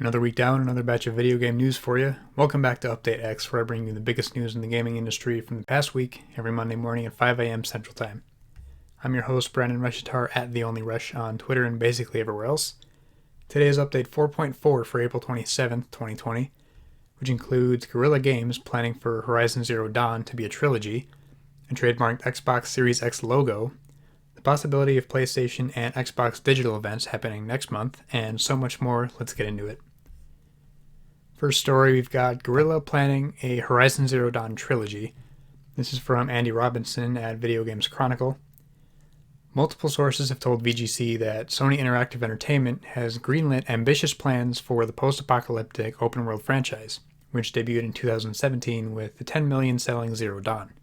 Another week down, another batch of video game news for you. Welcome back to Update X, where I bring you the biggest news in the gaming industry from the past week, every Monday morning at 5 a.m. Central Time. I'm your host, Brandon Reshitar, at The Only Rush on Twitter and basically everywhere else. Today is Update 4.4 for April 27th, 2020, which includes Guerrilla Games planning for Horizon Zero Dawn to be a trilogy, a trademarked Xbox Series X logo, the possibility of PlayStation and Xbox digital events happening next month, and so much more. Let's get into it. First story, we've got Guerrilla planning a Horizon Zero Dawn trilogy. This is from Andy Robinson at Videogames Chronicle. Multiple sources have told VGC that Sony Interactive Entertainment has greenlit ambitious plans for the post-apocalyptic open-world franchise, which debuted in 2017 with the 10 million selling Zero Dawn.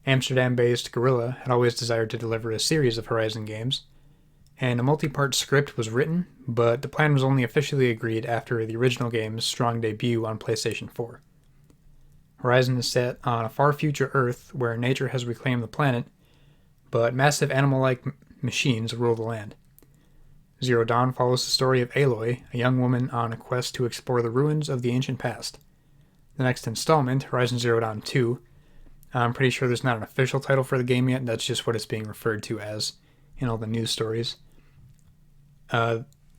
Amsterdam-based Guerrilla had always desired to deliver a series of Horizon games, and a multi-part script was written, but the plan was only officially agreed after the original game's strong debut on PlayStation 4. Horizon is set on a far future Earth where nature has reclaimed the planet, but massive animal-like machines rule the land. Zero Dawn follows the story of Aloy, a young woman on a quest to explore the ruins of the ancient past. The next installment, Horizon Zero Dawn 2, I'm pretty sure there's not an official title for the game yet, that's just what it's being referred to as in all the news stories.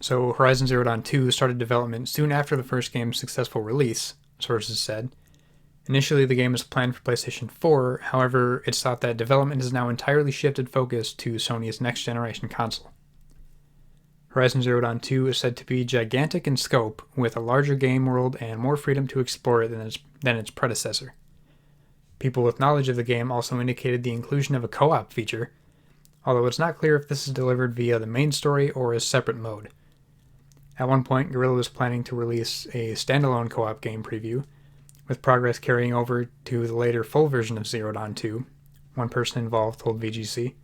So Horizon Zero Dawn 2 started development soon after the first game's successful release, sources said. Initially, the game was planned for PlayStation 4, however, it's thought that development has now entirely shifted focus to Sony's next-generation console. Horizon Zero Dawn 2 is said to be gigantic in scope, with a larger game world and more freedom to explore it than its predecessor. People with knowledge of the game also indicated the inclusion of a co-op feature, although it's not clear if this is delivered via the main story or a separate mode. At one point, Guerrilla was planning to release a standalone co-op game preview, with progress carrying over to the later full version of Zero Dawn 2, one person involved told VGC.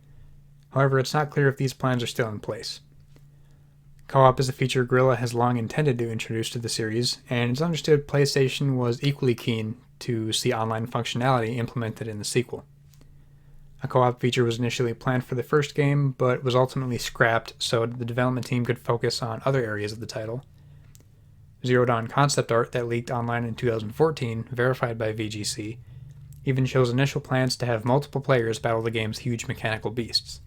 However, it's not clear if these plans are still in place. Co-op is a feature Guerrilla has long intended to introduce to the series, and it's understood PlayStation was equally keen to see online functionality implemented in the sequel. A co-op feature was initially planned for the first game, but was ultimately scrapped so the development team could focus on other areas of the title. Zero Dawn concept art that leaked online in 2014, verified by VGC, even shows initial plans to have multiple players battle the game's huge mechanical beasts.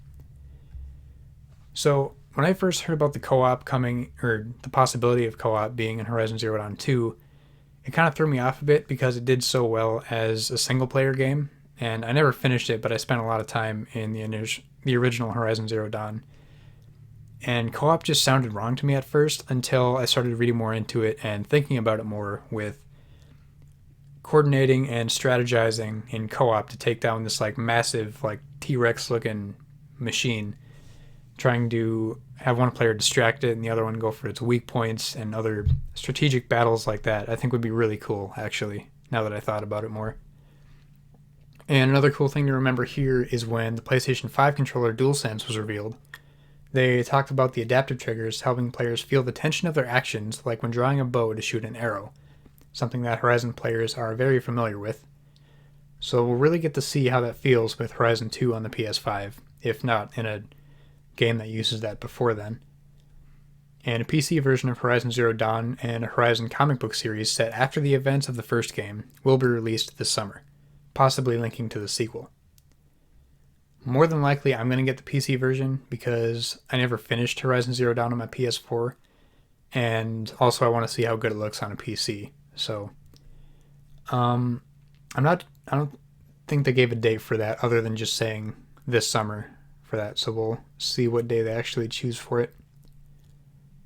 So, when I first heard about the co-op coming, or the possibility of co-op being in Horizon Zero Dawn 2, it kind of threw me off a bit because it did so well as a single-player game, and I never finished it, but I spent a lot of time in the original Horizon Zero Dawn. And co-op just sounded wrong to me at first until I started reading more into it and thinking about it more with coordinating and strategizing in co-op to take down this massive T-Rex looking machine, trying to have one player distracted and the other one go for its weak points, and other strategic battles like that I think would be really cool, actually, now that I thought about it more. And another cool thing to remember here is when the PlayStation 5 controller DualSense was revealed. They talked about the adaptive triggers helping players feel the tension of their actions, like when drawing a bow to shoot an arrow, something that Horizon players are very familiar with. So we'll really get to see how that feels with Horizon 2 on the PS5, if not in a game that uses that before then. And a PC version of Horizon Zero Dawn and a Horizon comic book series set after the events of the first game will be released this summer, possibly linking to the sequel. More than likely, I'm going to get the PC version because I never finished Horizon Zero Dawn on my PS4, and also I want to see how good it looks on a PC. So, I don't think they gave a date for that other than just saying this summer for that. So we'll see what day they actually choose for it.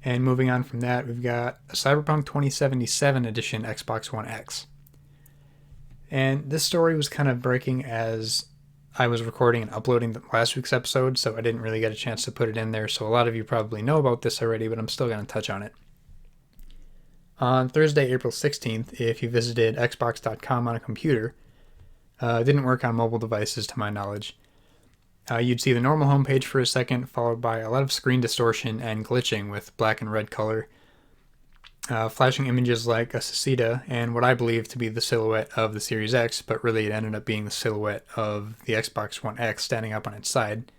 And moving on from that, we've got a Cyberpunk 2077 edition Xbox One X. And this story was kind of breaking as I was recording and uploading last week's episode, so I didn't really get a chance to put it in there, so a lot of you probably know about this already, but I'm still going to touch on it. On Thursday, April 16th, if you visited xbox.com on a computer, it didn't work on mobile devices to my knowledge. You'd see the normal homepage for a second, followed by a lot of screen distortion and glitching with black and red color, flashing images like a cicada and what I believe to be the silhouette of the Series X, but really it ended up being the silhouette of the Xbox One X standing up on its side.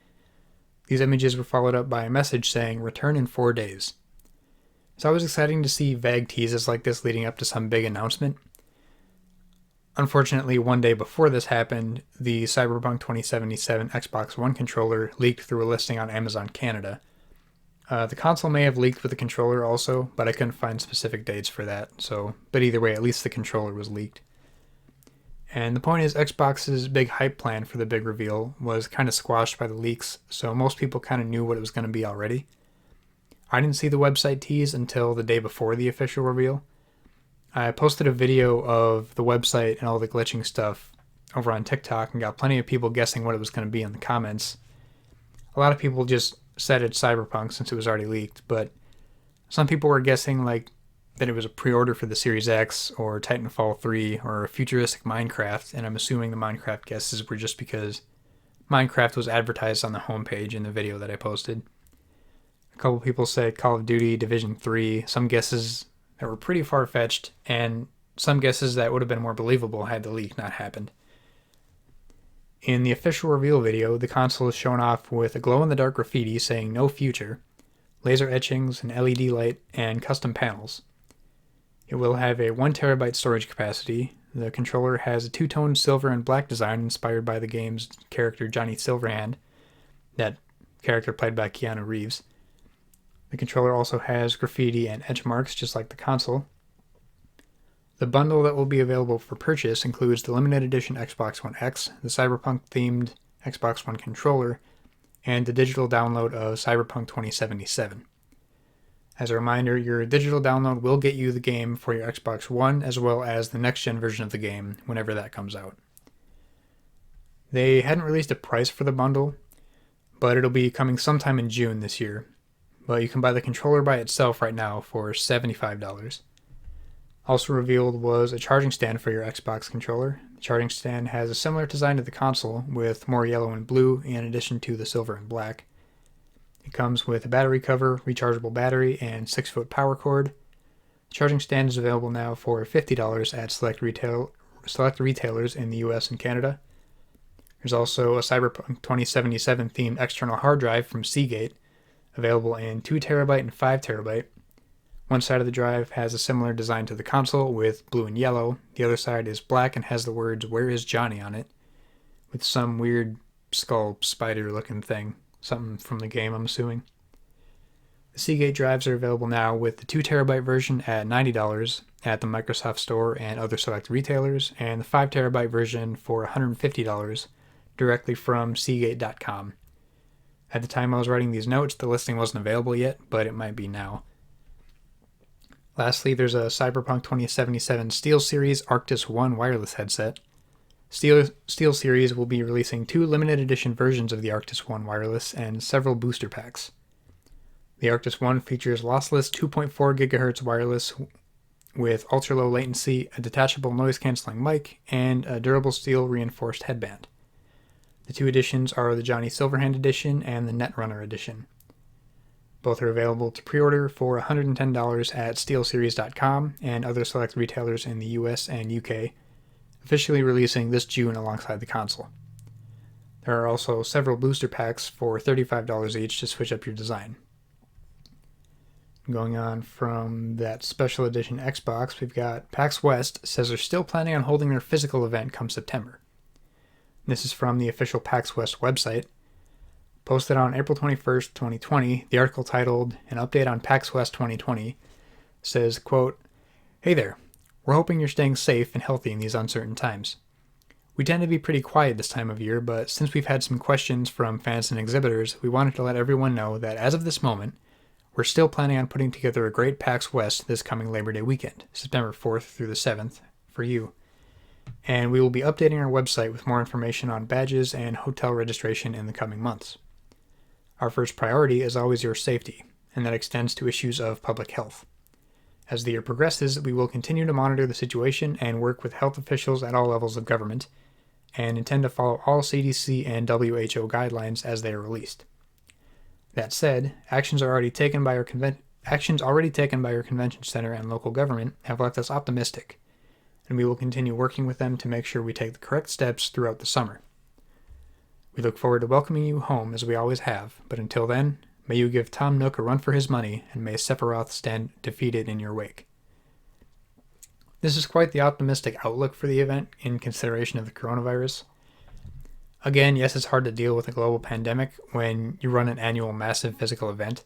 These images were followed up by a message saying, "Return in 4 days." It's always exciting to see vague teases like this leading up to some big announcement. Unfortunately, one day before this happened, the Cyberpunk 2077 Xbox One controller leaked through a listing on Amazon Canada. The console may have leaked with the controller also, but I couldn't find specific dates for that, but either way, at least the controller was leaked. And the point is, Xbox's big hype plan for the big reveal was kind of squashed by the leaks, so most people kind of knew what it was going to be already. I didn't see the website tease until the day before the official reveal. I posted a video of the website and all the glitching stuff over on TikTok and got plenty of people guessing what it was going to be in the comments. A lot of people just said it's Cyberpunk since it was already leaked, but some people were guessing like that it was a pre-order for the Series X or Titanfall 3 or a futuristic Minecraft, and I'm assuming the Minecraft guesses were just because Minecraft was advertised on the homepage in the video that I posted. A couple people said Call of Duty, Division 3, some guesses that were pretty far-fetched, and some guesses that would have been more believable had the leak not happened. In the official reveal video, the console is shown off with a glow-in-the-dark graffiti saying "No Future," laser etchings, an LED light, and custom panels. It will have a 1TB storage capacity. The controller has a two-tone silver and black design inspired by the game's character Johnny Silverhand, that character played by Keanu Reeves. The controller also has graffiti and etch marks just like the console. The bundle that will be available for purchase includes the limited edition Xbox One X, the Cyberpunk-themed Xbox One controller, and the digital download of Cyberpunk 2077. As a reminder, your digital download will get you the game for your Xbox One as well as the next-gen version of the game whenever that comes out. They hadn't released a price for the bundle, but it'll be coming sometime in June this year. But you can buy the controller by itself right now for $75. Also revealed was a charging stand for your Xbox controller. The charging stand has a similar design to the console, with more yellow and blue in addition to the silver and black. It comes with a battery cover, rechargeable battery, and 6-foot power cord. The charging stand is available now for $50 at select retailers in the US and Canada. There's also a Cyberpunk 2077 themed external hard drive from Seagate, available in 2TB and 5TB. One side of the drive has a similar design to the console with blue and yellow. The other side is black and has the words "Where is Johnny" on it, with some weird skull spider looking thing. Something from the game, I'm assuming. The Seagate drives are available now with the 2TB version at $90 at the Microsoft Store and other select retailers, and the 5TB version for $150 directly from Seagate.com. At the time I was writing these notes, the listing wasn't available yet, but it might be now. Lastly, there's a Cyberpunk 2077 SteelSeries Arctis 1 wireless headset. SteelSeries will be releasing 2 limited edition versions of the Arctis 1 wireless and several booster packs. The Arctis 1 features lossless 2.4 GHz wireless with ultra-low latency, a detachable noise-canceling mic, and a durable steel reinforced headband. The 2 editions are the Johnny Silverhand edition and the Netrunner edition. Both are available to pre-order for $110 at SteelSeries.com and other select retailers in the US and UK, officially releasing this June alongside the console. There are also several booster packs for $35 each to switch up your design. Going on from that special edition Xbox, we've got Pax West says they're still planning on holding their physical event come September. This is from the official Pax West website. Posted on April 21st, 2020, the article titled "An Update on PAX West 2020" says, quote, "Hey there, we're hoping you're staying safe and healthy in these uncertain times. We tend to be pretty quiet this time of year, but since we've had some questions from fans and exhibitors, we wanted to let everyone know that as of this moment, we're still planning on putting together a great PAX West this coming Labor Day weekend, September 4th through the 7th, for you. And we will be updating our website with more information on badges and hotel registration in the coming months. Our first priority is always your safety, and that extends to issues of public health. As the year progresses, we will continue to monitor the situation and work with health officials at all levels of government, and intend to follow all CDC and WHO guidelines as they are released. That said, actions already taken by our convention center and local government have left us optimistic, and we will continue working with them to make sure we take the correct steps throughout the summer. We look forward to welcoming you home as we always have, but until then, May you give Tom Nook a run for his money, and may Sephiroth stand defeated in your wake. This is quite the optimistic outlook for the event in consideration of the coronavirus. Again, yes, it's hard to deal with a global pandemic when you run an annual massive physical event,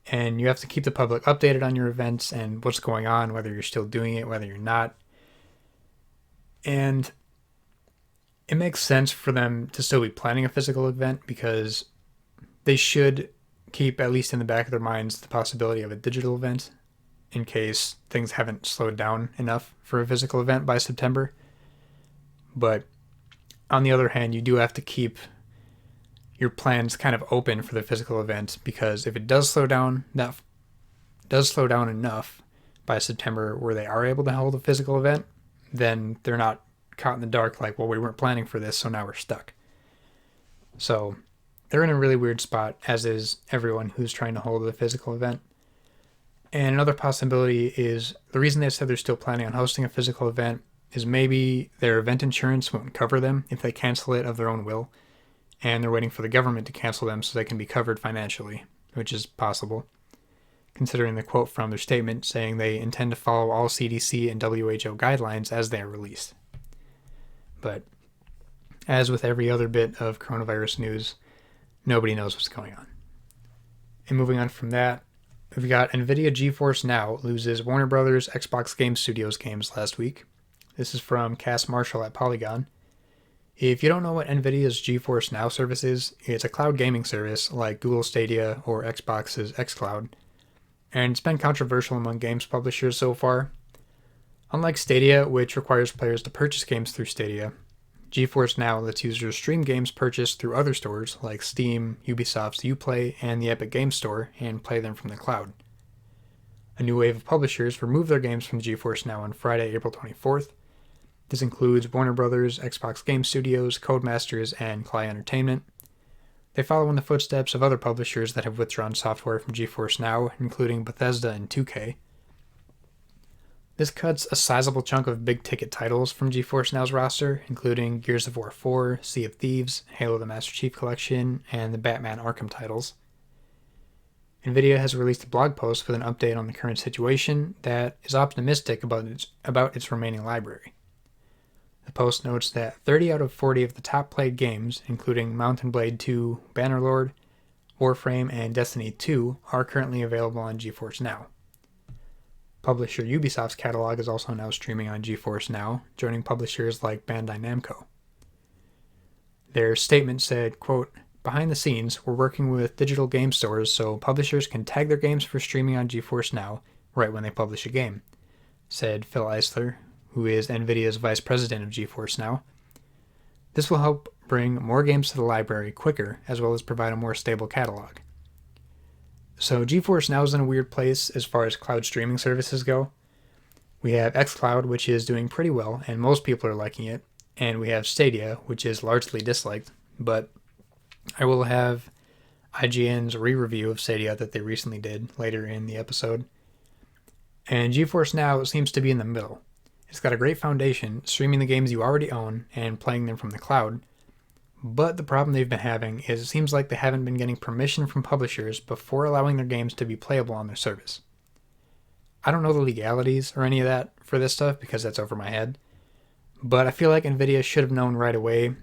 and you have to keep the public updated on your events and what's going on, whether you're still doing it, whether you're not. And it makes sense for them to still be planning a physical event because they should keep, at least in the back of their minds, the possibility of a digital event in case things haven't slowed down enough for a physical event by September. But on the other hand, you do have to keep your plans kind of open for the physical event, because if it does slow down enough by September where they are able to hold a physical event, then they're not caught in the dark like, well, we weren't planning for this, so now we're stuck. So they're in a really weird spot, as is everyone who's trying to hold a physical event. And another possibility is the reason they said they're still planning on hosting a physical event is maybe their event insurance won't cover them if they cancel it of their own will, and they're waiting for the government to cancel them so they can be covered financially, which is possible, considering the quote from their statement saying they intend to follow all CDC and WHO guidelines as they are released. But as with every other bit of coronavirus news, nobody knows what's going on. And moving on from that, we've got NVIDIA Geforce Now loses Warner Brothers Xbox Game Studios games last week. This is from Cass Marshall at Polygon. If you don't know what NVIDIA's Geforce Now service is, it's a cloud gaming service like Google Stadia or Xbox's xCloud, and it's been controversial among games publishers so far. Unlike Stadia, which requires players to purchase games through Stadia, Geforce Now lets users stream games purchased through other stores like Steam, Ubisoft's Uplay, and the Epic Games Store, and play them from the cloud. A new wave of publishers removed their games from Geforce Now on Friday, April 24th. This includes Warner Brothers, Xbox Game Studios, Codemasters, and Klei Entertainment. They follow in the footsteps of other publishers that have withdrawn software from Geforce Now, including Bethesda and 2K. This cuts a sizable chunk of big-ticket titles from Geforce Now's roster, including Gears of War 4, Sea of Thieves, Halo the Master Chief Collection, and the Batman Arkham titles. NVIDIA has released a blog post with an update on the current situation that is optimistic about its remaining library. The post notes that 30 out of 40 of the top-played games, including Mount & Blade 2, Bannerlord, Warframe, and Destiny 2, are currently available on Geforce Now. Publisher Ubisoft's catalog is also now streaming on Geforce Now, joining publishers like Bandai Namco. Their statement said, quote, "Behind the scenes, we're working with digital game stores so publishers can tag their games for streaming on Geforce Now right when they publish a game," said Phil Eisler, who is NVIDIA's vice president of Geforce Now. This will help bring more games to the library quicker, as well as provide a more stable catalog. So Geforce Now is in a weird place as far as cloud streaming services go. We have xCloud, which is doing pretty well, and most people are liking it, and we have Stadia, which is largely disliked, but I will have IGN's re-review of Stadia that they recently did later in the episode. And Geforce Now seems to be in the middle. It's got a great foundation, streaming the games you already own and playing them from the cloud, but the problem they've been having is it seems like they haven't been getting permission from publishers before allowing their games to be playable on their service. I don't know the legalities or any of that for this stuff because that's over my head, but I feel like NVIDIA should have known right away,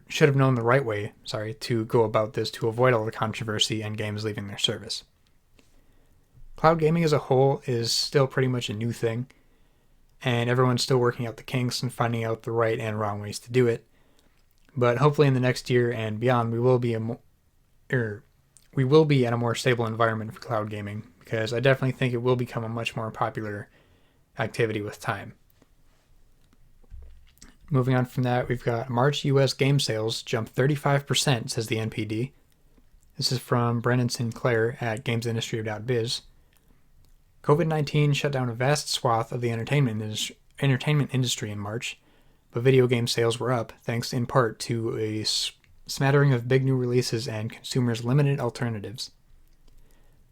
should have known the right way, to go about this to avoid all the controversy and games leaving their service. Cloud gaming as a whole is still pretty much a new thing, and everyone's still working out the kinks and finding out the right and wrong ways to do it. But hopefully in the next year and beyond, we will be at a more stable environment for cloud gaming, because I definitely think it will become a much more popular activity with time. Moving on from that, we've got March US game sales jumped 35%, says the NPD. This is from Brennan Sinclair at gamesindustry.biz. COVID-19 shut down a vast swath of the entertainment industry in March, but video game sales were up, thanks in part to a smattering of big new releases and consumers' limited alternatives.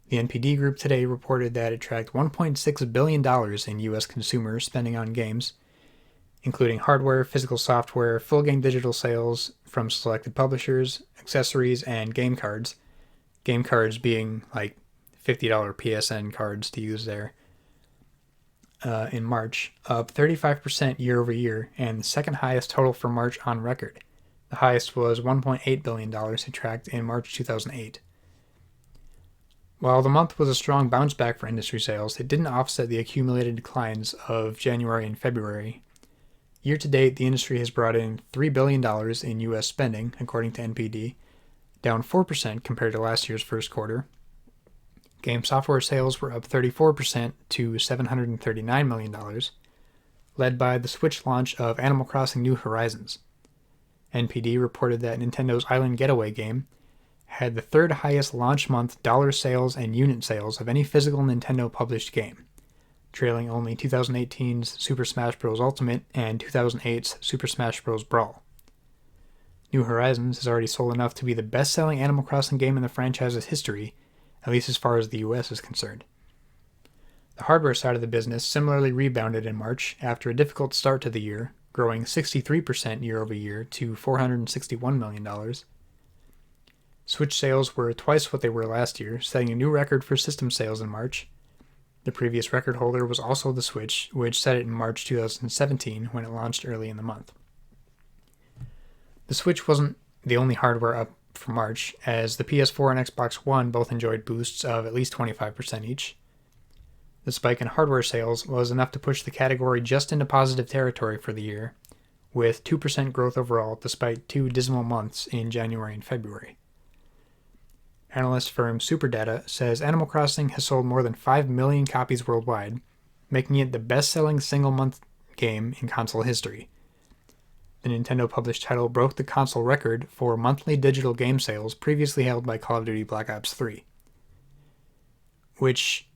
The NPD Group today reported that it tracked $1.6 billion in U.S. consumer spending on games, including hardware, physical software, full game digital sales from selected publishers, accessories, and game cards. Game cards being like $50 PSN cards to use there. In March, up 35% year over year, and the second highest total for March on record. The highest was $1.8 billion subtract in March 2008. While the month was a strong bounce back for industry sales, it didn't offset the accumulated declines of January and February. Year to date, the industry has brought in $3 billion in U.S. spending, according to NPD, down 4% compared to last year's first quarter. Game software sales were up 34% to $739 million, led by the Switch launch of Animal Crossing New Horizons. NPD reported that Nintendo's Island Getaway game had the third highest launch month dollar sales and unit sales of any physical Nintendo published game, trailing only 2018's Super Smash Bros. Ultimate and 2008's Super Smash Bros. Brawl. New Horizons has already sold enough to be the best-selling Animal Crossing game in the franchise's history, at least as far as the US is concerned. The hardware side of the business similarly rebounded in March after a difficult start to the year, growing 63% year over year to $461 million. Switch sales were twice what they were last year, setting a new record for system sales in March. The previous record holder was also the Switch, which set it in March 2017 when it launched early in the month. The Switch wasn't the only hardware up for March, as the PS4 and Xbox One both enjoyed boosts of at least 25% each. The spike in hardware sales was enough to push the category just into positive territory for the year, with 2% growth overall despite two dismal months in January and February. Analyst firm Superdata says Animal Crossing has sold more than 5 million copies worldwide, making it the best-selling single-month game in console history. The Nintendo-published title broke the console record for monthly digital game sales previously held by Call of Duty Black Ops 3. Which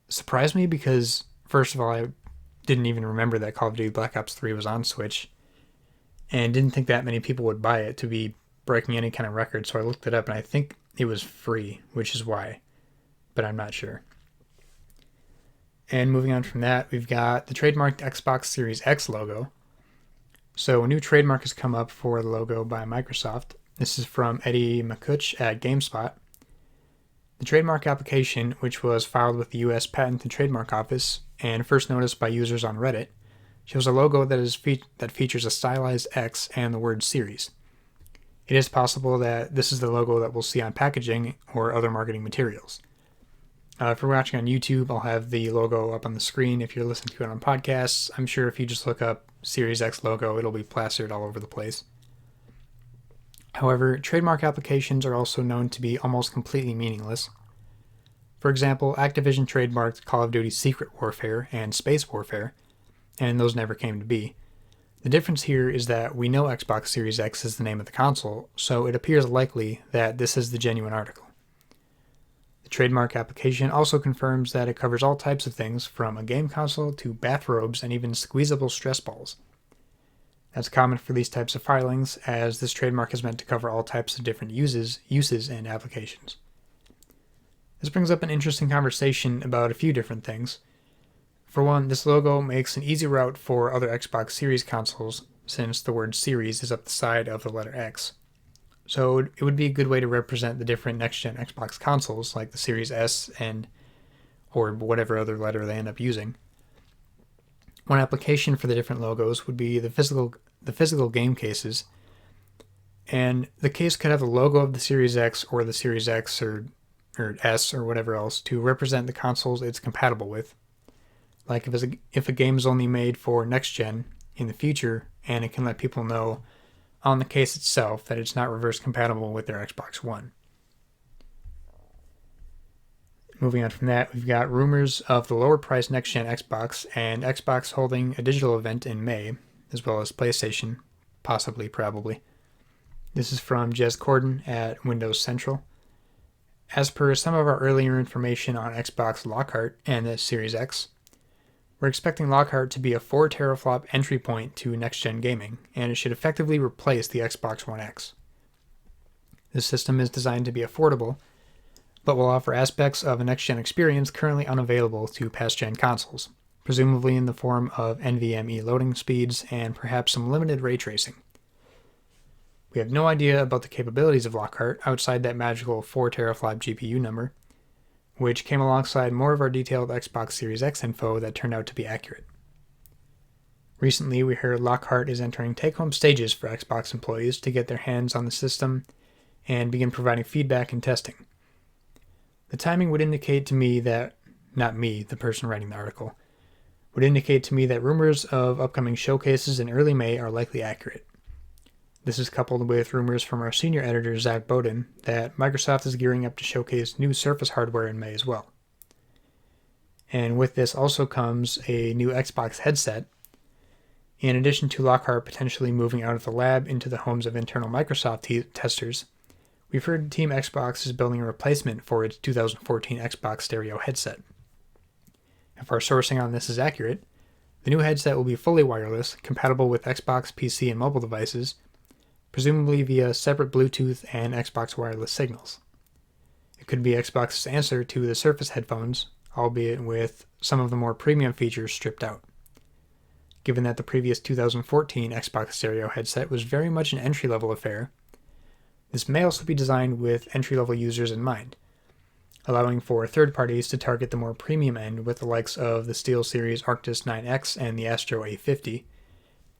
surprised me because, first of all, I didn't even remember that Call of Duty Black Ops 3 was on Switch, and didn't think that many people would buy it to be breaking any kind of record, so I looked it up, and I think it was free, which is why, but I'm not sure. And moving on from that, we've got the trademarked Xbox Series X logo. So a new trademark has come up for the logo by Microsoft. This is from Eddie McCutch at GameSpot. The trademark application, which was filed with the U.S. Patent and Trademark Office and first noticed by users on Reddit, shows a logo that features a stylized X and the word Series. It is possible that this is the logo that we'll see on packaging or other marketing materials. If you're watching on YouTube, I'll have the logo up on the screen. If you're listening to it on podcasts, I'm sure if you just look up Series X logo, it'll be plastered all over the place. However, trademark applications are also known to be almost completely meaningless. For example, Activision trademarked Call of Duty Secret Warfare and Space Warfare, and those never came to be. The difference here is that we know Xbox Series X is the name of the console, so it appears likely that this is the genuine article. The trademark application also confirms that it covers all types of things from a game console to bathrobes and even squeezable stress balls. That's common for these types of filings, as this trademark is meant to cover all types of different uses, and applications. This brings up an interesting conversation about a few different things. For one, this logo makes an easy route for other Xbox Series consoles, since the word Series is up the side of the letter X. So it would be a good way to represent the different next-gen Xbox consoles, like the Series S or whatever other letter they end up using. One application for the different logos would be the physical game cases, and the case could have the logo of the Series X or the Series X or S or whatever else to represent the consoles it's compatible with. Like if a game is only made for next-gen in the future, and it can let people know on the case itself that it's not reverse compatible with their Xbox One. Moving on from that, we've got rumors of the lower-priced next-gen Xbox and Xbox holding a digital event in May, as well as PlayStation, possibly, probably. This is from Jez Corden at Windows Central. As per some of our earlier information on Xbox Lockhart and the Series X, we're expecting Lockhart to be a 4 teraflop entry point to next-gen gaming, and it should effectively replace the Xbox One X. This system is designed to be affordable, but will offer aspects of a next-gen experience currently unavailable to past-gen consoles, presumably in the form of NVMe loading speeds and perhaps some limited ray tracing. We have no idea about the capabilities of Lockhart outside that magical 4 teraflop GPU number, which came alongside more of our detailed Xbox Series X info that turned out to be accurate. Recently, we heard Lockhart is entering take-home stages for Xbox employees to get their hands on the system and begin providing feedback and testing. The timing would indicate to me that, not me, the person writing the article, would indicate to me that rumors of upcoming showcases in early May are likely accurate. This is coupled with rumors from our senior editor, Zach Bowden, that Microsoft is gearing up to showcase new Surface hardware in May as well. And with this also comes a new Xbox headset. In addition to Lockhart potentially moving out of the lab into the homes of internal Microsoft testers, we've heard Team Xbox is building a replacement for its 2014 Xbox stereo headset. If our sourcing on this is accurate, the new headset will be fully wireless, compatible with Xbox, PC, and mobile devices, presumably via separate Bluetooth and Xbox wireless signals. It could be Xbox's answer to the Surface headphones, albeit with some of the more premium features stripped out. Given that the previous 2014 Xbox stereo headset was very much an entry-level affair, this may also be designed with entry-level users in mind, allowing for third parties to target the more premium end with the likes of the SteelSeries Arctis 9X and the Astro A50.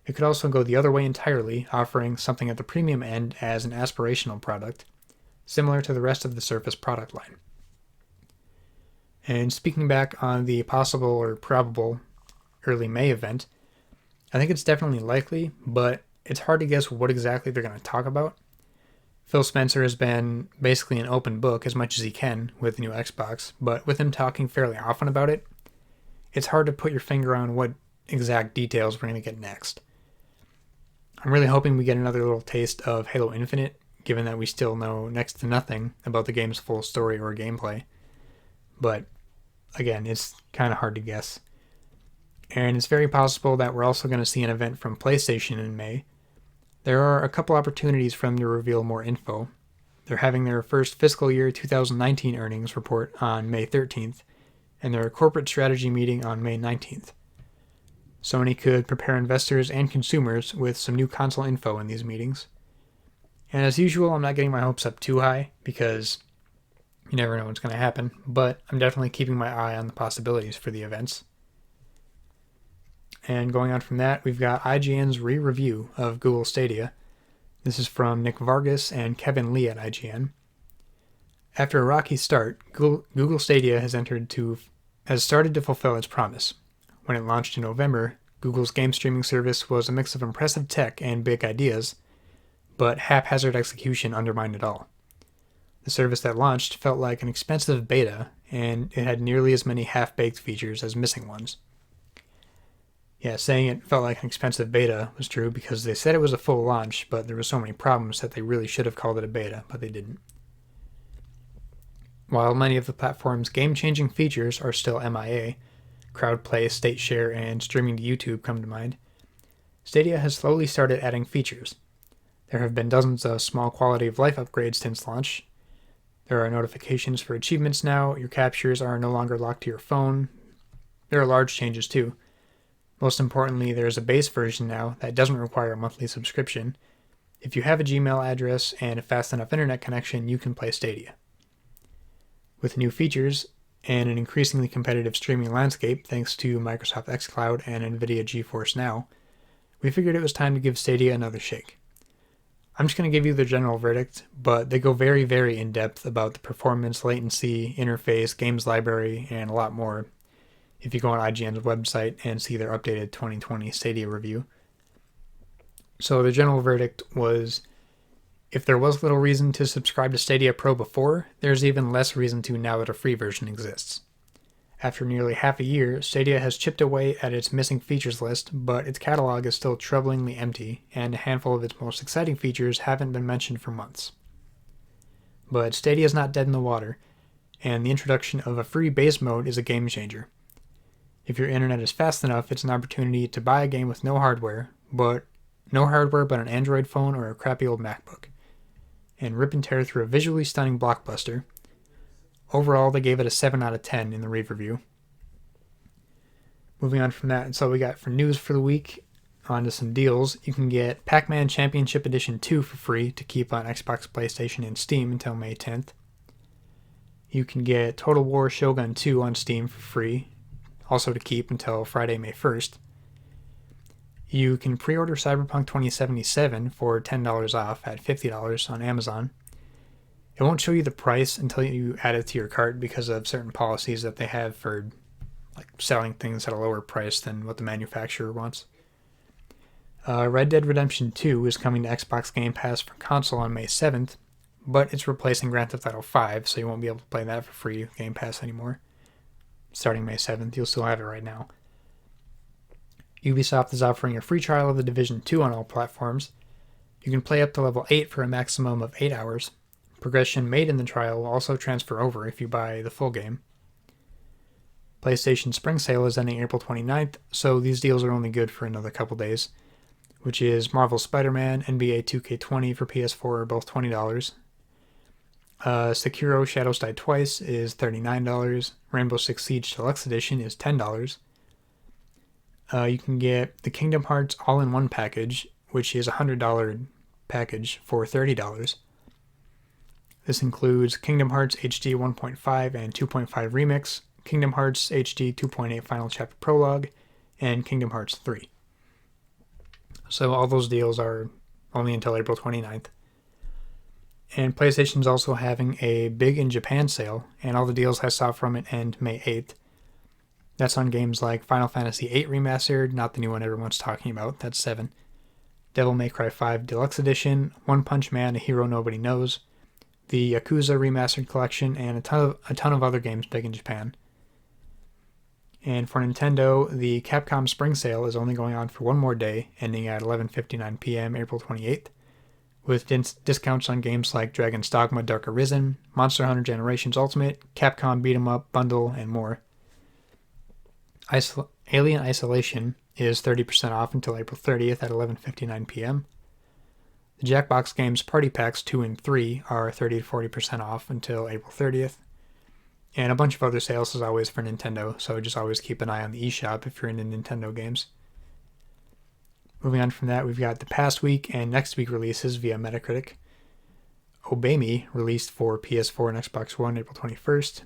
It could also go the other way entirely, offering something at the premium end as an aspirational product, similar to the rest of the Surface product line. And speaking back on the possible or probable early May event, I think it's definitely likely, but it's hard to guess what exactly they're going to talk about. Phil Spencer has been basically an open book as much as he can with the new Xbox, but with him talking fairly often about it, it's hard to put your finger on what exact details we're going to get next. I'm really hoping we get another little taste of Halo Infinite, given that we still know next to nothing about the game's full story or gameplay. But, again, it's kind of hard to guess. And it's very possible that we're also going to see an event from PlayStation in May. There are a couple opportunities for them to reveal more info. They're having their first fiscal year 2019 earnings report on May 13th, and their corporate strategy meeting on May 19th. Sony could prepare investors and consumers with some new console info in these meetings. And as usual, I'm not getting my hopes up too high, because you never know what's going to happen, but I'm definitely keeping my eye on the possibilities for the events. And going on from that, we've got IGN's re-review of Google Stadia. This is from Nick Vargas and Kevin Lee at IGN. After a rocky start, Google Stadia has started to fulfill its promise. When it launched in November, Google's game streaming service was a mix of impressive tech and big ideas, but haphazard execution undermined it all. The service that launched felt like an expensive beta, and it had nearly as many half-baked features as missing ones. Yeah, saying it felt like an expensive beta was true because they said it was a full launch, but there were so many problems that they really should have called it a beta, but they didn't. While many of the platform's game-changing features are still MIA, crowd play, state share, and streaming to YouTube come to mind, Stadia has slowly started adding features. There have been dozens of small quality-of-life upgrades since launch. There are notifications for achievements now, your captures are no longer locked to your phone. There are large changes too. Most importantly, there is a base version now that doesn't require a monthly subscription. If you have a Gmail address and a fast enough internet connection, you can play Stadia. With new features and an increasingly competitive streaming landscape thanks to Microsoft xCloud and NVIDIA Geforce Now, we figured it was time to give Stadia another shake. I'm just going to give you the general verdict, but they go very, very in-depth about the performance, latency, interface, games library, and a lot more if you go on IGN's website and see their updated 2020 Stadia review. So the general verdict was, if there was little reason to subscribe to Stadia Pro before, there's even less reason to now that a free version exists. After nearly half a year, Stadia has chipped away at its missing features list, but its catalog is still troublingly empty, and a handful of its most exciting features haven't been mentioned for months. But Stadia is not dead in the water, and the introduction of a free base mode is a game changer. If your internet is fast enough, it's an opportunity to buy a game with no hardware but an Android phone or a crappy old MacBook, and rip and tear through a visually stunning blockbuster. Overall, they gave it a 7 out of 10 in the rave review. Moving on from that, that's all we got for news for the week. On to some deals. You can get Pac-Man Championship Edition 2 for free to keep on Xbox, PlayStation, and Steam until May 10th. You can get Total War Shogun 2 on Steam for free, also to keep until Friday, May 1st. You can pre-order Cyberpunk 2077 for $10 off at $50 on Amazon. It won't show you the price until you add it to your cart because of certain policies that they have for selling things at a lower price than what the manufacturer wants. Red Dead Redemption 2 is coming to Xbox Game Pass for console on May 7th, but it's replacing Grand Theft Auto 5, so you won't be able to play that for free with Game Pass anymore. Starting May 7th, you'll still have it right now. Ubisoft is offering a free trial of The Division 2 on all platforms. You can play up to level 8 for a maximum of 8 hours. Progression made in the trial will also transfer over if you buy the full game. PlayStation Spring Sale is ending April 29th, so these deals are only good for another couple days, which is Marvel Spider-Man, NBA 2K20 for PS4 are both $20. Sekiro Shadows Die Twice is $39. Rainbow Six Siege Deluxe Edition is $10. You can get the Kingdom Hearts All-in-One package, which is a $100 package for $30. This includes Kingdom Hearts HD 1.5 and 2.5 Remix, Kingdom Hearts HD 2.8 Final Chapter Prologue, and Kingdom Hearts 3. So all those deals are only until April 29th. And PlayStation's also having a big in Japan sale, and all the deals I saw from it end May 8th. That's on games like Final Fantasy VIII Remastered, not the new one everyone's talking about, that's 7. Devil May Cry 5 Deluxe Edition, One Punch Man, A Hero Nobody Knows, the Yakuza Remastered Collection, and a ton of other games big in Japan. And for Nintendo, the Capcom Spring Sale is only going on for one more day, ending at 11:59 p.m. April 28th, with discounts on games like Dragon's Dogma Dark Arisen, Monster Hunter Generations Ultimate, Capcom Beat 'em Up Bundle, and more. Alien Isolation is 30% off until April 30th at 11:59 p.m. The Jackbox Games Party Packs 2 and 3 are 30 to 40% off until April 30th. And a bunch of other sales as always for Nintendo, so just always keep an eye on the eShop if you're into Nintendo games. Moving on from that, we've got the past week and next week releases via Metacritic. Obey Me, released for PS4 and Xbox One April 21st.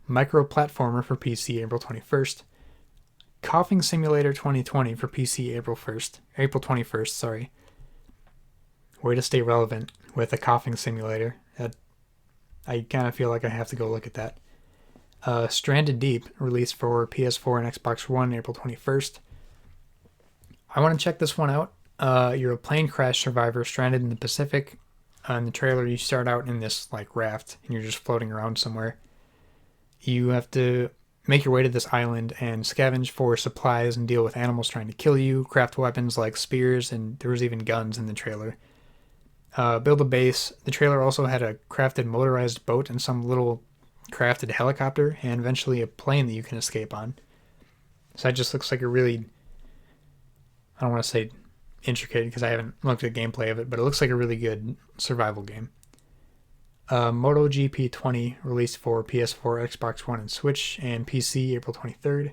Micro Platformer for PC April 21st. Coughing Simulator 2020 for PC April 21st, sorry. Way to stay relevant with a coughing simulator. I kind of feel like I have to go look at that. Stranded Deep, released for PS4 and Xbox One April 21st. I want to check this one out. You're a plane crash survivor stranded in the Pacific. In the trailer, you start out in this raft, and you're just floating around somewhere. You have to make your way to this island and scavenge for supplies and deal with animals trying to kill you, craft weapons like spears, and there was even guns in the trailer. Build a base. The trailer also had a crafted motorized boat and some little crafted helicopter, and eventually a plane that you can escape on. So that just looks like a really, I don't want to say intricate because I haven't looked at gameplay of it, but it looks like a really good survival game. MotoGP 20, released for PS4, Xbox One, and Switch, and PC April 23rd.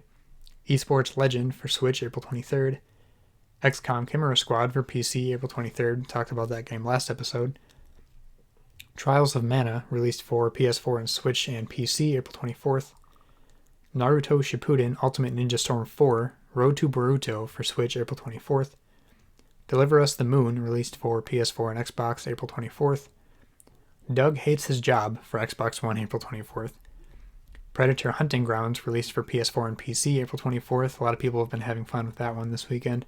Esports Legend for Switch April 23rd. XCOM Chimera Squad for PC April 23rd. Talked about that game last episode. Trials of Mana, released for PS4 and Switch and PC April 24th. Naruto Shippuden Ultimate Ninja Storm 4, Road to Boruto for Switch April 24th. Deliver Us the Moon, released for PS4 and Xbox April 24th. Doug Hates His Job for Xbox One April 24th. Predator Hunting Grounds, released for PS4 and PC April 24th. A lot of people have been having fun with that one this weekend.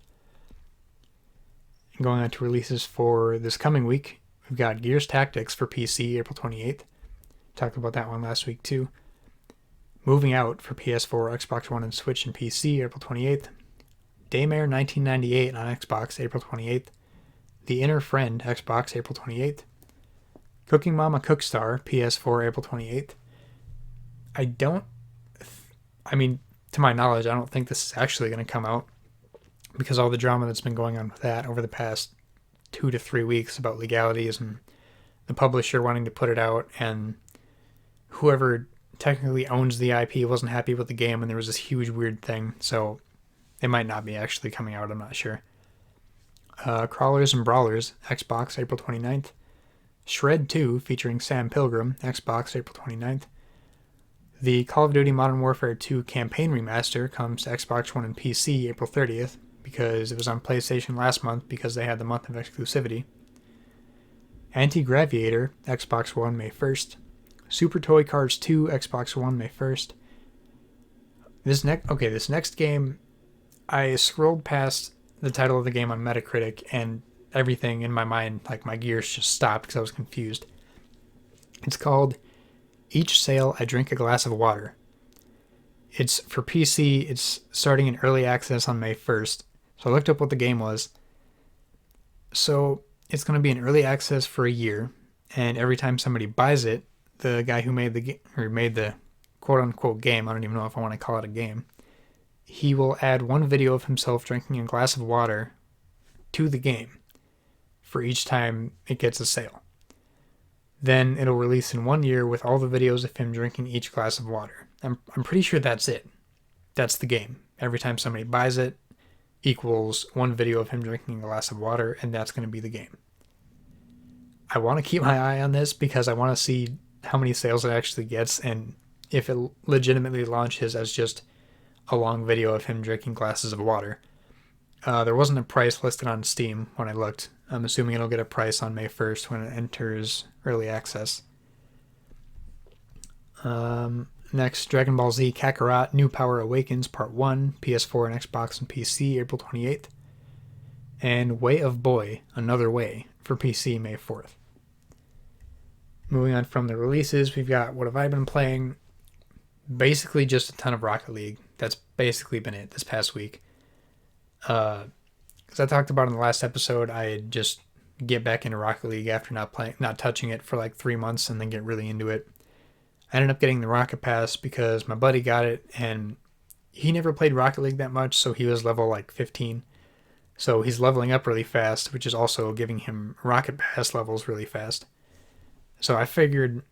Going on to releases for this coming week, we've got Gears Tactics for PC April 28th. Talked about that one last week too. Moving Out for PS4, Xbox One, and Switch and PC April 28th. Daymare 1998 on Xbox April 28th. The Inner Friend Xbox April 28th. Cooking Mama Cookstar PS4 April 28th. To my knowledge, I don't think this is actually going to come out because all the drama that's been going on with that over the past 2 to 3 weeks about legalities and the publisher wanting to put it out, and whoever technically owns the IP wasn't happy with the game, and there was this huge weird thing. So It might not be actually coming out, I'm not sure. Crawlers and Brawlers, Xbox, April 29th. Shred 2, featuring Sam Pilgrim, Xbox, April 29th. The Call of Duty Modern Warfare 2 campaign remaster comes to Xbox One and PC April 30th, because it was on PlayStation last month because they had the month of exclusivity. Anti-Graviator, Xbox One, May 1st. Super Toy Cars 2, Xbox One, May 1st. This next game, I scrolled past the title of the game on Metacritic, and everything in my mind, like my gears just stopped because I was confused. It's called Each Sail I Drink a Glass of Water. It's for PC. It's starting in early access on May 1st. So I looked up what the game was. So it's going to be in early access for a year, and every time somebody buys it, the guy who made the quote-unquote game, I don't even know if I want to call it a game, he will add one video of himself drinking a glass of water to the game for each time it gets a sale. Then it'll release in 1 year with all the videos of him drinking each glass of water. I'm pretty sure that's it. That's the game. Every time somebody buys it equals one video of him drinking a glass of water, and that's going to be the game. I want to keep my eye on this because I want to see how many sales it actually gets, and if it legitimately launches as just a long video of him drinking glasses of water. There wasn't a price listed on Steam when I looked. I'm assuming it'll get a price on May 1st when it enters early access. Next, Dragon Ball Z Kakarot New Power Awakens Part 1, PS4 and Xbox and PC, April 28th. And Way of Boy, Another Way, for PC, May 4th. Moving on from the releases, we've got What Have I Been Playing? Basically just a ton of Rocket League. That's basically been it this past week. Because I talked about in the last episode, I just get back into Rocket League after not touching it for like 3 months and then get really into it. I ended up getting the Rocket Pass because my buddy got it, and he never played Rocket League that much, so he was level like 15. So he's leveling up really fast, which is also giving him Rocket Pass levels really fast. So I figured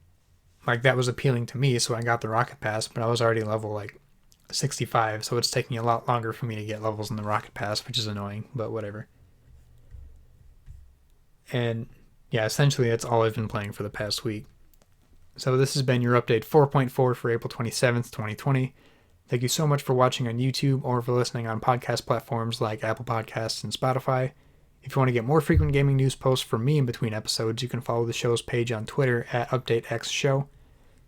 like that was appealing to me, so I got the Rocket Pass, but I was already level like 65, so it's taking a lot longer for me to get levels in the Rocket Pass, which is annoying, but whatever. And yeah, essentially that's all I've been playing for the past week. So this has been your update 4.4 for April 27th, 2020. Thank you so much for watching on YouTube or for listening on podcast platforms like Apple Podcasts and Spotify. If you want to get more frequent gaming news posts from me in between episodes, you can follow the show's page on Twitter at UpdateXShow.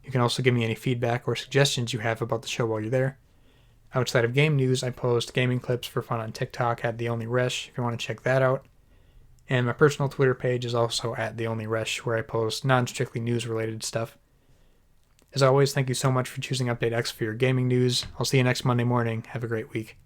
You can also give me any feedback or suggestions you have about the show while you're there. Outside of game news, I post gaming clips for fun on TikTok at TheOnlyResh if you want to check that out. And my personal Twitter page is also at TheOnlyResh, where I post non-strictly news-related stuff. As always, thank you so much for choosing Update X for your gaming news. I'll see you next Monday morning. Have a great week.